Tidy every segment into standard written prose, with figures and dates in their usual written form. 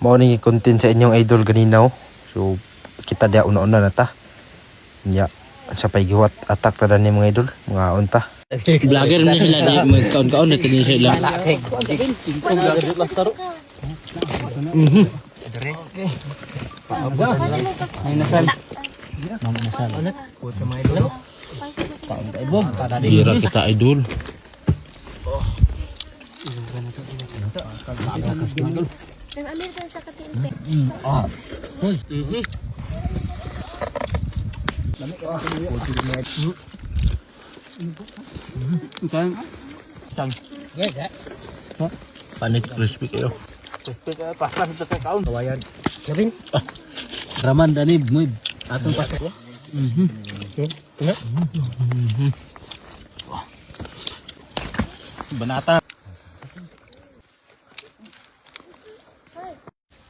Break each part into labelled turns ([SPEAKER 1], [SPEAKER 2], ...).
[SPEAKER 1] Mao ni content sa inyong idol ganinaw. So kita dia una-una na ta. Nya sa paygiwat atak ta ni mga idol, mga unta.
[SPEAKER 2] Vlogger na sila di magkaon-kaon na tingin sila. Ay nasal. Mama nasal. Sa mga idol. Kaon ka ibog. Bira kita idol.
[SPEAKER 3] Ang alir ka sa katimpe.
[SPEAKER 2] Hoy. Panit crispy kayo. Crispy kayo, pasang ito kayo kaon. Kawayan. Sabing? Raman danib, muid. Atong pasok. Banata.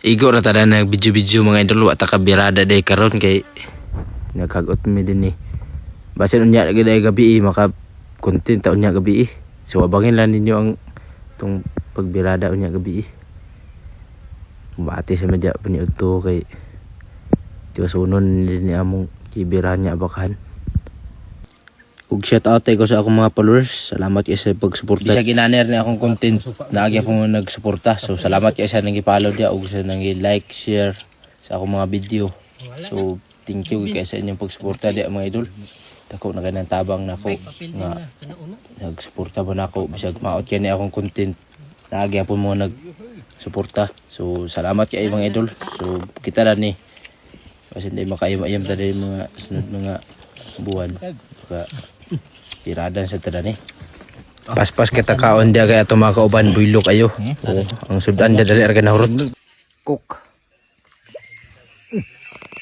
[SPEAKER 2] Igo ra tada nag video mga idol wa ta kabirada day karon kay nagkagot mi din ni. Basin unya lagi day gabi maka content ta unya gabi. So abangin lang ninyo ang tong pagbirada unya gabi. Bati sa media paniudto kay tiwas unon ni among kibiranya bakahan. Ug shout out ko sa akong mga followers. Salamat kayo sa pagsuporta. Bisa ginaner ni akong content na agi akong nagsuporta. So salamat kayo sa nang-follow dia ug sa nang-like, share sa akong mga video. So thank you kayo sa inyong pagsuporta dia mga idol. Dako na kanang tabang nako nga nagsuporta ba nako bisag maot kay ni akong content na agi apon mo nagsuporta. So salamat kayo mga idol. So kita ra ni kasi hindi makayam-ayam tadi mga sunod mga buwan. Ka iradan sa tada ni. Pas-pas kita kaon dia kaya ato mga kauban builo kayo. Ang sudan dia dali arga nahurot. Cook.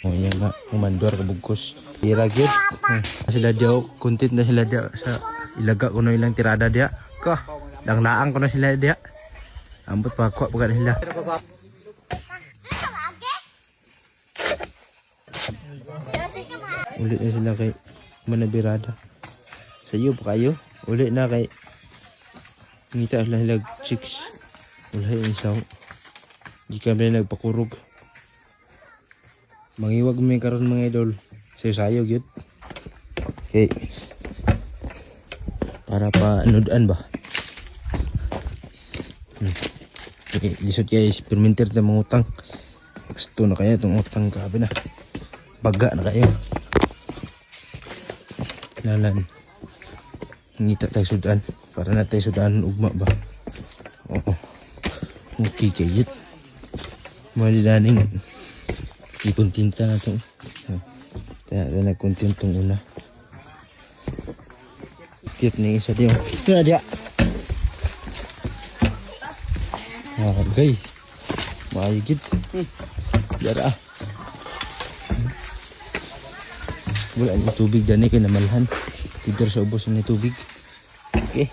[SPEAKER 2] Oh yan nga, umandor ka bugkos. Ira gyud. Sila dia content na sila dia sa ilaga kuno ilang tirada dia. Ka, dang laang kuno sila dia. Ambot pa ko pagka sila. Ulit na sila kay manabirada. Sayo pa kayo. Ulit na kay ngita sila hilag chicks. Wala yung isaw. Di kami nagpakurog. Mangiwag may karon mga idol. Sayo yun. Okay. Para pa nudan ba? Okay, lisod kayo. Perminter na mga utang. Gusto na kaya itong utang. Grabe na. Baga na kayo. Lalan. Ngita tayo sudan. Para na tayo sudan ugma ba? Oo. Okay kayit. Malilaning. Ikuntinta na itong. Kaya na nagkuntin itong una. Cute na isa diyo. Ito na diya. Guys. Maayigit. Dara ah. Wala ni tubig dani kay namalhan. Tidor sa ubos ni tubig. Okay.